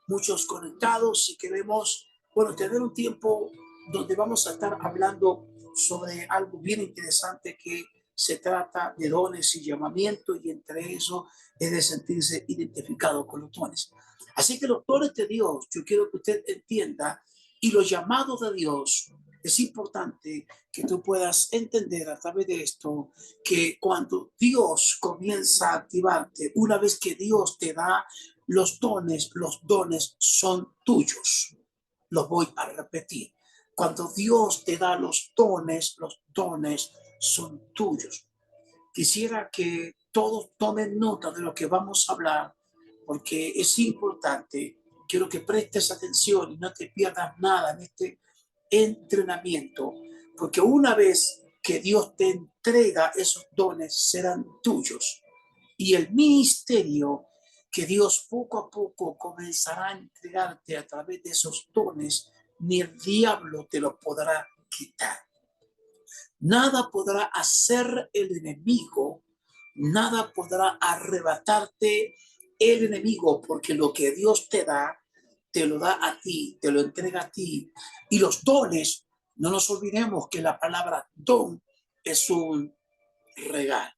muchos conectados y queremos, bueno, tener un tiempo donde vamos a estar hablando sobre algo bien interesante que se trata de dones y llamamiento, y entre eso es de sentirse identificado con los dones. Así que los dones de Dios, yo quiero que usted entienda, y los llamados de Dios, es importante que tú puedas entender a través de esto que cuando Dios comienza a activarte, una vez que Dios te da los dones son tuyos. Los voy a repetir. Cuando Dios te da los dones son tuyos. Quisiera que todos tomen nota de lo que vamos a hablar, porque es importante. Quiero que prestes atención y no te pierdas nada en este entrenamiento, porque una vez que Dios te entrega esos dones, serán tuyos. Y el ministerio que Dios poco a poco comenzará a entregarte a través de esos dones, ni el diablo te lo podrá quitar. Nada podrá hacer el enemigo, nada podrá arrebatarte el enemigo, porque lo que Dios te da, te lo da a ti, te lo entrega a ti. Y los dones, no nos olvidemos que la palabra don es un regalo.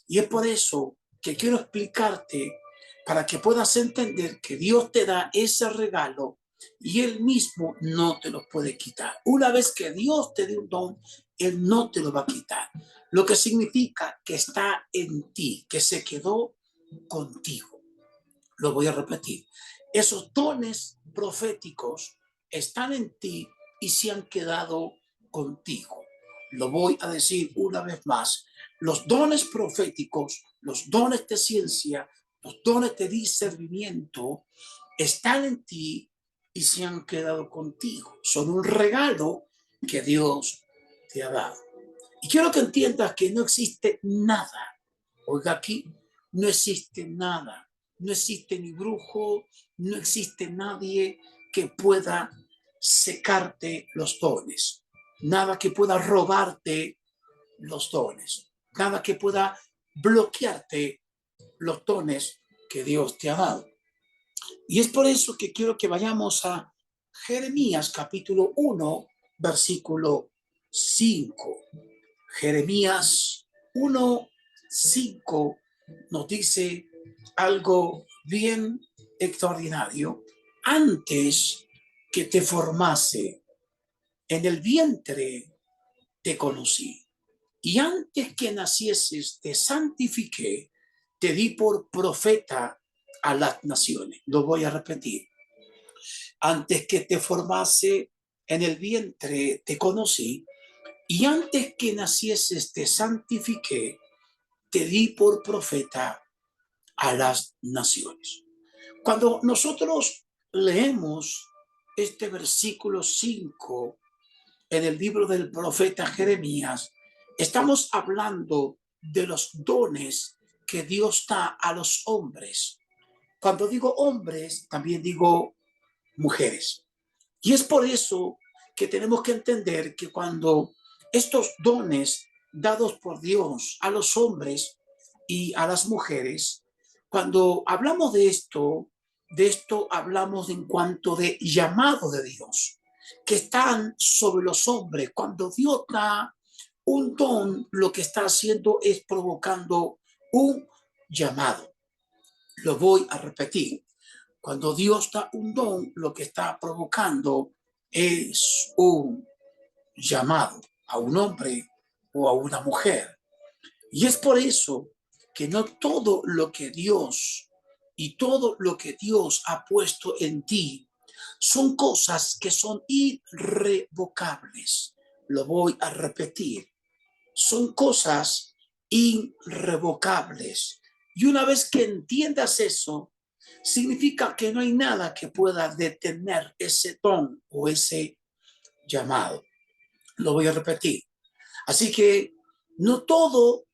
Y es por eso que quiero explicarte, para que puedas entender que Dios te da ese regalo y Él mismo no te lo puede quitar. Una vez que Dios te dé un don, Él no te lo va a quitar. Lo que significa que está en ti, que se quedó contigo. Lo voy a repetir. Esos dones proféticos están en ti y se han quedado contigo. Lo voy a decir una vez más. Los dones proféticos, los dones de ciencia, los dones de discernimiento están en ti y se han quedado contigo. Son un regalo que Dios te ha dado. Y quiero que entiendas que no existe nada. Oiga aquí, no existe nada. No existe ni brujo, no existe nadie que pueda secarte los dones. Nada que pueda robarte los dones. Nada que pueda bloquearte los dones que Dios te ha dado. Y es por eso que quiero que vayamos a Jeremías capítulo 1, versículo 5. Jeremías 1:5 nos dice algo bien extraordinario. Antes que te formase en el vientre te conocí, y antes que nacieses te santifiqué, te di por profeta a las naciones. Lo voy a repetir. Antes que te formase en el vientre te conocí, y antes que nacieses te santifiqué, te di por profeta a las naciones. Cuando nosotros leemos este versículo 5 en el libro del profeta Jeremías, estamos hablando de los dones que Dios da a los hombres. Cuando digo hombres, también digo mujeres. Y es por eso que tenemos que entender que cuando estos dones dados por Dios a los hombres y a las mujeres, cuando hablamos de esto hablamos en cuanto de llamado de Dios, que están sobre los hombres. Cuando Dios da un don, lo que está haciendo es provocando un llamado. Lo voy a repetir. Cuando Dios da un don, lo que está provocando es un llamado a un hombre o a una mujer. Y es por eso que no todo lo que Dios y todo lo que Dios ha puesto en ti son cosas que son irrevocables. Lo voy a repetir. Son cosas irrevocables. Y una vez que entiendas eso, significa que no hay nada que pueda detener ese don o ese llamado. Lo voy a repetir. Así que no todo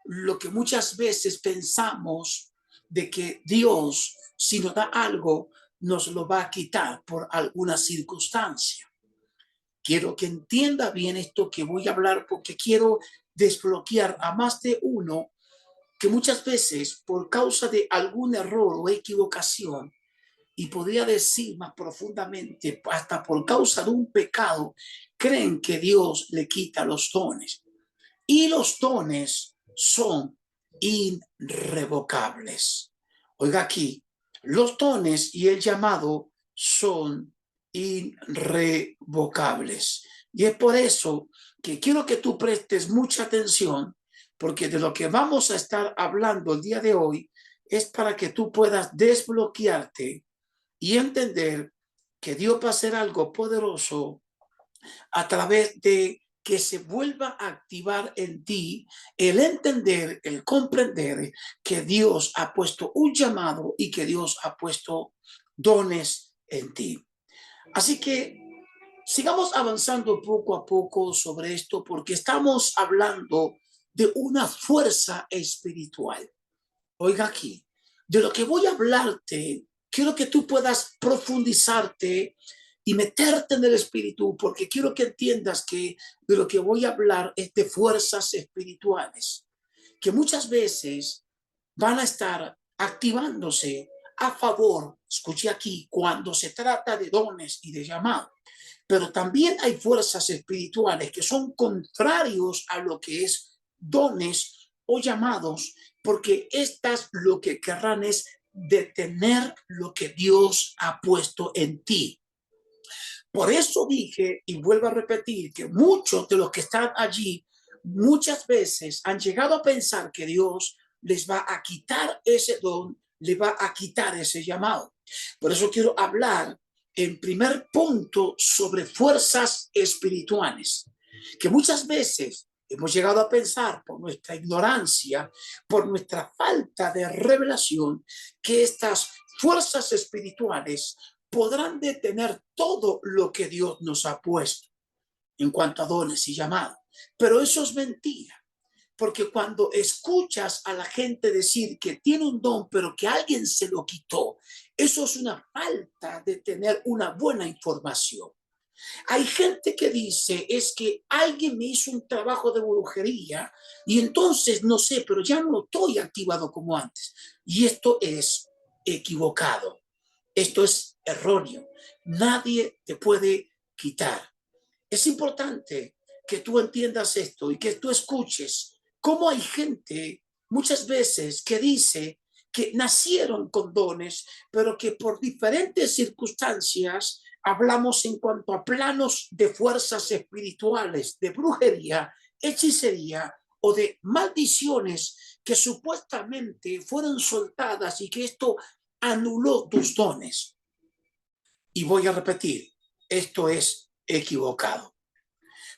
lo que muchas veces pensamos de que Dios, si nos da algo, nos lo va a quitar por alguna circunstancia. Quiero que entienda bien esto que voy a hablar, porque quiero desbloquear a más de uno que muchas veces por causa de algún error o equivocación y podría decir más profundamente, hasta por causa de un pecado, creen que Dios le quita los dones. Y los dones son irrevocables. Oiga aquí, los dones y el llamado son irrevocables. Y es por eso que quiero que tú prestes mucha atención, porque de lo que vamos a estar hablando el día de hoy es para que tú puedas desbloquearte y entender que Dios va a hacer algo poderoso a través de que se vuelva a activar en ti el entender, el comprender que Dios ha puesto un llamado y que Dios ha puesto dones en ti. Así que sigamos avanzando poco a poco sobre esto porque estamos hablando de una fuerza espiritual. Oiga aquí, de lo que voy a hablarte, quiero que tú puedas profundizarte y meterte en el espíritu, porque quiero que entiendas que de lo que voy a hablar es de fuerzas espirituales, que muchas veces van a estar activándose a favor, escuche aquí, cuando se trata de dones y de llamado. Pero también hay fuerzas espirituales que son contrarios a lo que es dones o llamados, porque estas lo que querrán es detener lo que Dios ha puesto en ti. Por eso dije, y vuelvo a repetir, que muchos de los que están allí muchas veces han llegado a pensar que Dios les va a quitar ese don, le va a quitar ese llamado. Por eso quiero hablar en primer punto sobre fuerzas espirituales, que muchas veces hemos llegado a pensar por nuestra ignorancia, por nuestra falta de revelación, que estas fuerzas espirituales podrán detener todo lo que Dios nos ha puesto en cuanto a dones y llamados. Pero eso es mentira, porque cuando escuchas a la gente decir que tiene un don, pero que alguien se lo quitó, eso es una falta de tener una buena información. Hay gente que dice, es que alguien me hizo un trabajo de brujería y entonces, no sé, pero ya no estoy activado como antes. Y esto es equivocado. Esto es erróneo. Nadie te puede quitar. Es importante que tú entiendas esto y que tú escuches cómo hay gente muchas veces que dice que nacieron con dones, pero que por diferentes circunstancias, hablamos en cuanto a planos de fuerzas espirituales, de brujería, hechicería o de maldiciones que supuestamente fueron soltadas y que esto anuló tus dones. Y voy a repetir, esto es equivocado.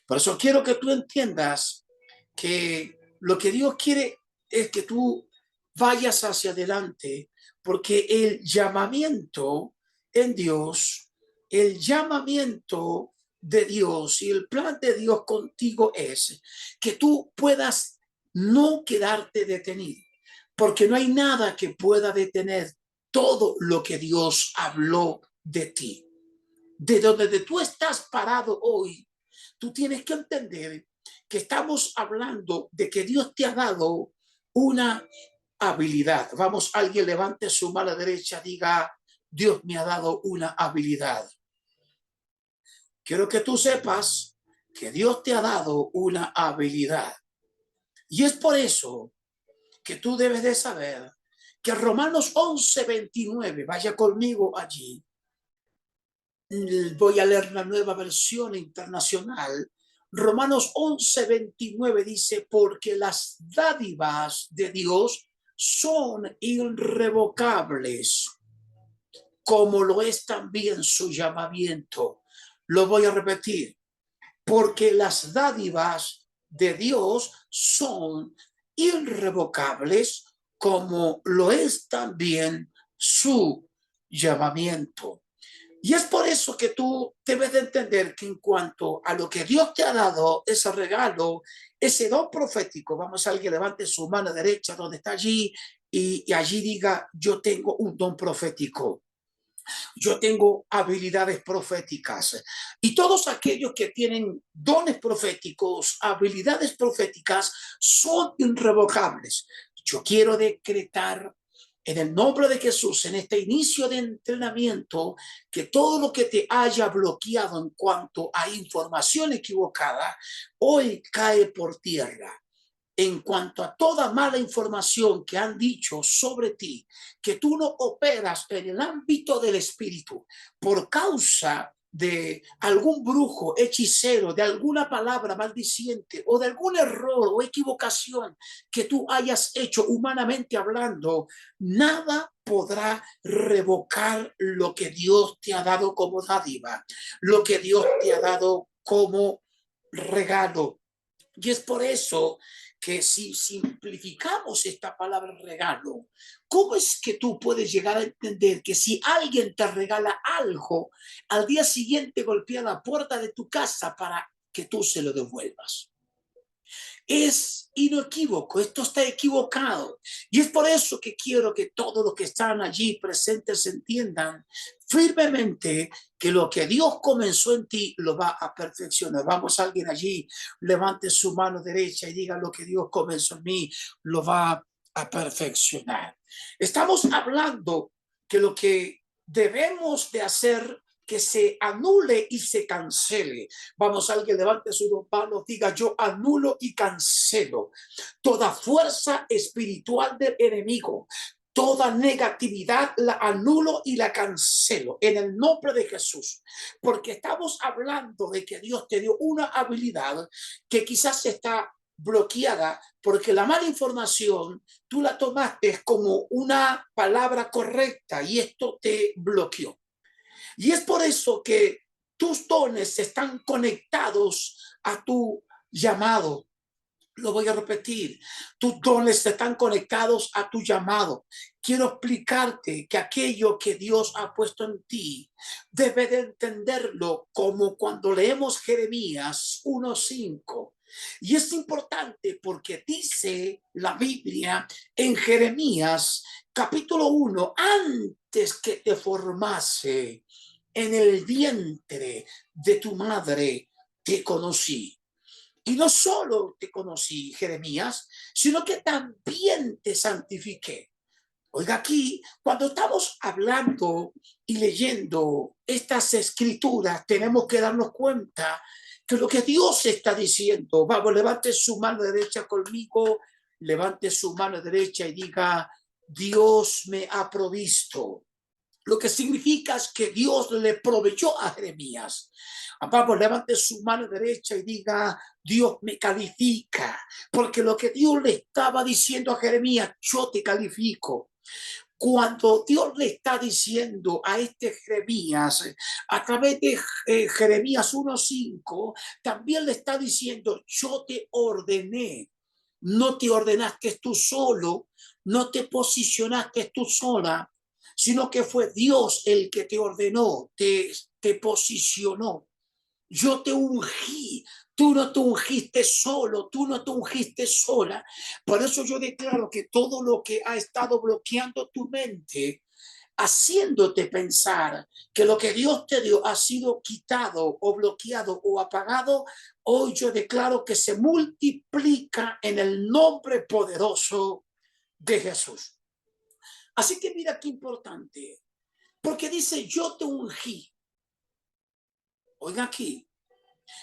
Por eso quiero que tú entiendas que lo que Dios quiere es que tú vayas hacia adelante, porque el llamamiento en Dios, el llamamiento de Dios y el plan de Dios contigo es que tú puedas no quedarte detenido, porque no hay nada que pueda detener todo lo que Dios habló de ti. De donde tú estás parado hoy, tú tienes que entender que estamos hablando de que Dios te ha dado una habilidad. Vamos, alguien levante su mano derecha, diga, Dios me ha dado una habilidad. Quiero que tú sepas que Dios te ha dado una habilidad. Y es por eso que tú debes de saber que Romanos 11:29, vaya conmigo allí. Voy a leer la nueva versión internacional. Romanos 11:29 dice, porque las dádivas de Dios son irrevocables, como lo es también su llamamiento. Lo voy a repetir, porque las dádivas de Dios son irrevocables, como lo es también su llamamiento. Y es por eso que tú debes de entender que en cuanto a lo que Dios te ha dado, ese regalo, ese don profético, vamos a alguien levante su mano derecha donde está allí y allí diga, yo tengo un don profético. Yo tengo habilidades proféticas. Y todos aquellos que tienen dones proféticos, habilidades proféticas, son irrevocables. Yo quiero decretar En el nombre de Jesús, en este inicio de entrenamiento, que todo lo que te haya bloqueado en cuanto a información equivocada, hoy cae por tierra. En cuanto a toda mala información que han dicho sobre ti, que tú no operas en el ámbito del espíritu por causa de algún brujo, hechicero, de alguna palabra maldiciente o de algún error o equivocación que tú hayas hecho humanamente hablando, nada podrá revocar lo que Dios te ha dado como dádiva, lo que Dios te ha dado como regalo. Y es por eso que si simplificamos esta palabra regalo, ¿cómo es que tú puedes llegar a entender que si alguien te regala algo, al día siguiente golpea la puerta de tu casa para que tú se lo devuelvas? Es inequívoco, esto está equivocado. Y es por eso que quiero que todos los que están allí presentes entiendan firmemente que lo que Dios comenzó en ti lo va a perfeccionar. Vamos, alguien allí, levante su mano derecha y diga: lo que Dios comenzó en mí lo va a perfeccionar. Estamos hablando que lo que debemos de hacer, que se anule y se cancele. Vamos, alguien levante su mano, diga: yo anulo y cancelo toda fuerza espiritual del enemigo. Toda negatividad la anulo y la cancelo en el nombre de Jesús, porque estamos hablando de que Dios te dio una habilidad que quizás está bloqueada porque la mala información tú la tomaste como una palabra correcta y esto te bloqueó. Y es por eso que tus dones están conectados a tu llamado. Lo voy a repetir. Tus dones están conectados a tu llamado. Quiero explicarte que aquello que Dios ha puesto en ti debe de entenderlo como cuando leemos Jeremías 1:5. Y es importante porque dice la Biblia en Jeremías capítulo 1: antes que te formase en el vientre de tu madre, te conocí. Y no solo te conocí, Jeremías, sino que también te santifiqué. Oiga, aquí, cuando estamos hablando y leyendo estas escrituras, tenemos que darnos cuenta que lo que Dios está diciendo, vamos, levante su mano derecha conmigo, levante su mano derecha y diga: Dios me ha provisto. Lo que significa es que Dios le proveyó a Jeremías. Vamos, levante su mano derecha y diga: Dios me califica. Porque lo que Dios le estaba diciendo a Jeremías: yo te califico. Cuando Dios le está diciendo a este Jeremías, a través de Jeremías 1:5, también le está diciendo: yo te ordené. No te ordenaste tú solo, no te posicionaste tú sola, sino que fue Dios el que te ordenó, te posicionó. Yo te ungí, tú no te ungiste solo, tú no te ungiste sola. Por eso yo declaro que todo lo que ha estado bloqueando tu mente, haciéndote pensar que lo que Dios te dio ha sido quitado o bloqueado o apagado, hoy yo declaro que se multiplica en el nombre poderoso de Jesús. Así que mira qué importante, porque dice: yo te ungí. Oiga aquí.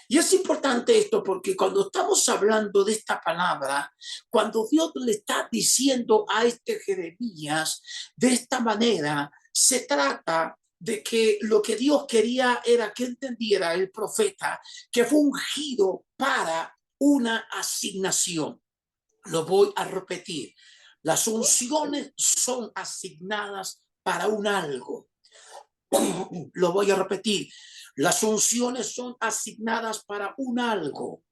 Y es importante esto porque cuando estamos hablando de esta palabra, cuando Dios le está diciendo a este Jeremías de esta manera, se trata de que lo que Dios quería era que entendiera el profeta que fue ungido para una asignación. Lo voy a repetir. Las unciones son asignadas para un algo. Lo voy a repetir. Las unciones son asignadas para un algo.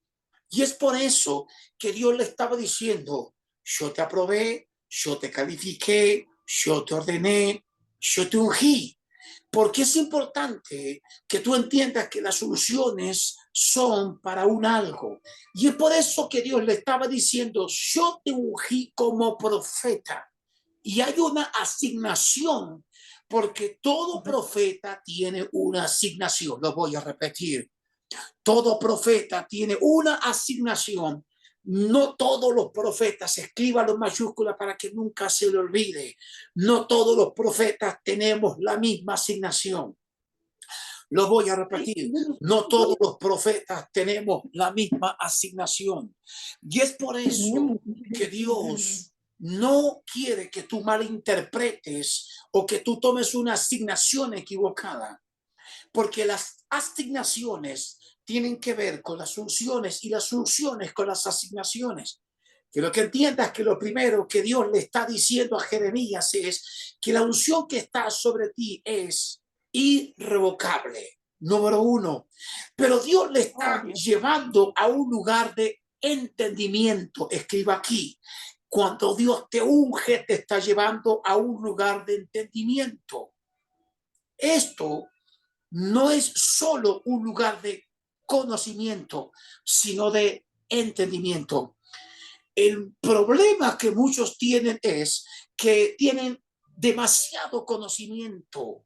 Y es por eso que Dios le estaba diciendo: yo te aprobé, yo te califiqué, yo te ordené, yo te ungí. Porque es importante que tú entiendas que las unciones son para un algo. Y es por eso que Dios le estaba diciendo: yo te ungí como profeta. Y hay una asignación, porque todo profeta tiene una asignación. Lo voy a repetir. Todo profeta tiene una asignación No todos los profetas, escríbalo en mayúscula para que nunca se le olvide. No todos los profetas tenemos la misma asignación. Lo voy a repetir. No todos los profetas tenemos la misma asignación. Y es por eso que Dios no quiere que tú malinterpretes o que tú tomes una asignación equivocada, porque las asignaciones tienen que ver con las unciones y las unciones con las asignaciones. Quiero que entiendas que lo primero que Dios le está diciendo a Jeremías es que la unción que está sobre ti es irrevocable. Número uno. Pero Dios le está llevando a un lugar de entendimiento. Escriba aquí. Cuando Dios te unge, te está llevando a un lugar de entendimiento. Esto no es solo un lugar de conocimiento, sino de entendimiento. El problema que muchos tienen es que tienen demasiado conocimiento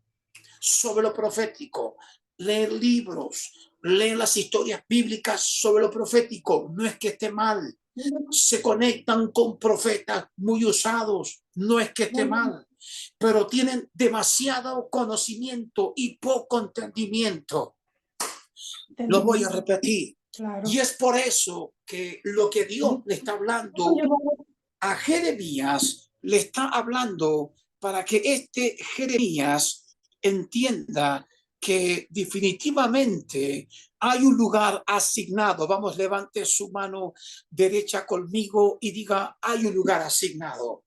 sobre lo profético, leen libros, leen las historias bíblicas sobre lo profético. No es que esté mal, se conectan con profetas muy usados, no es que esté mal, pero tienen demasiado conocimiento y poco entendimiento. Lo voy a repetir. Claro. Y es por eso que lo que Dios le está hablando a Jeremías, le está hablando para que este Jeremías entienda que definitivamente hay un lugar asignado. Vamos, levante su mano derecha conmigo y diga, hay un lugar asignado.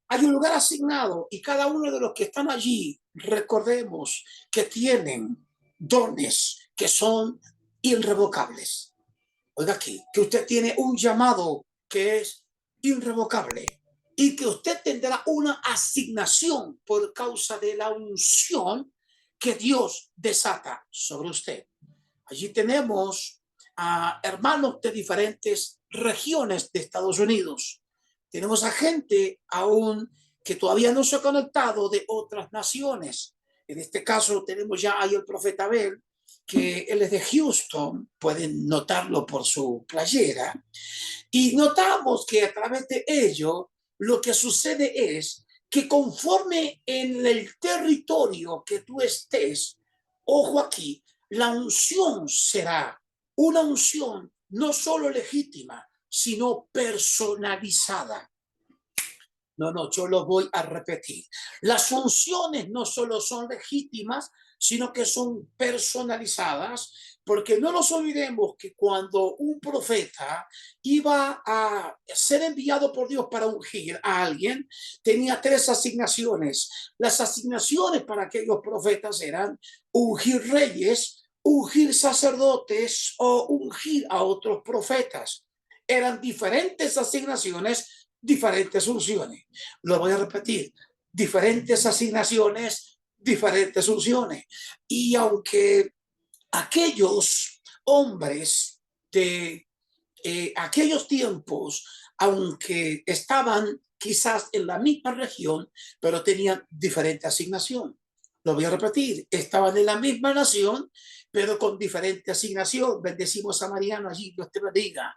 Hay un lugar asignado y cada uno de los que están allí, recordemos que tienen dones que son irrevocables. Oiga aquí, que usted tiene un llamado que es irrevocable y que usted tendrá una asignación por causa de la unción que Dios desata sobre usted. Allí tenemos a hermanos de diferentes regiones de Estados Unidos. Tenemos a gente aún que todavía no se ha conectado de otras naciones. En este caso tenemos ya ahí el profeta Abel, que él es de Houston, pueden notarlo por su playera, y notamos que a través de ello lo que sucede es que conforme en el territorio que tú estés, ojo aquí, la unción será una unción no solo legítima, sino personalizada. No, yo lo voy a repetir. Las unciones no solo son legítimas, sino que son personalizadas, porque no nos olvidemos que cuando un profeta iba a ser enviado por Dios para ungir a alguien, tenía tres asignaciones. Las asignaciones para aquellos profetas eran ungir reyes, ungir sacerdotes o ungir a otros profetas. Eran diferentes asignaciones, diferentes unciones. Lo voy a repetir, diferentes asignaciones, diferentes unciones. Y aunque aquellos hombres de aquellos tiempos, aunque estaban quizás en la misma región, pero tenían diferente asignación. Lo voy a repetir, estaban en la misma nación, pero con diferente asignación. Bendecimos a Mariano allí, Dios te bendiga.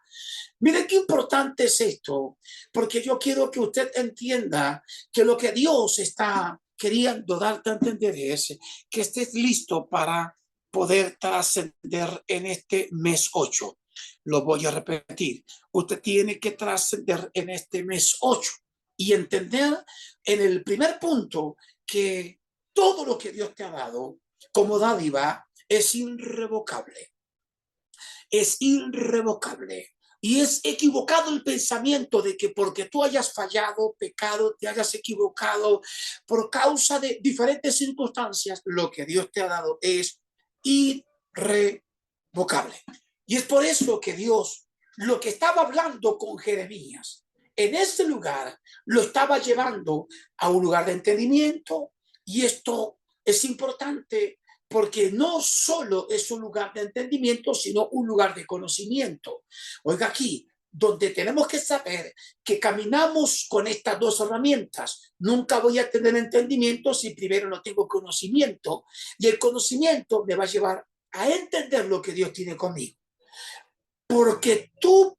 Miren qué importante es esto, porque yo quiero que usted entienda que lo que Dios está queriendo darte a entender es que estés listo para poder trascender en este mes 8. Lo voy a repetir. Usted tiene que trascender en este mes 8 y entender en el primer punto que todo lo que Dios te ha dado como dádiva es irrevocable. Es irrevocable. Y es equivocado el pensamiento de que porque tú hayas fallado, pecado, te hayas equivocado por causa de diferentes circunstancias, lo que Dios te ha dado es irrevocable. Y es por eso que Dios, lo que estaba hablando con Jeremías, en ese lugar, lo estaba llevando a un lugar de entendimiento. Y esto es importante porque no solo es un lugar de entendimiento, sino un lugar de conocimiento. Oiga aquí, donde tenemos que saber que caminamos con estas dos herramientas. Nunca voy a tener entendimiento si primero no tengo conocimiento, y el conocimiento me va a llevar a entender lo que Dios tiene conmigo. porque tú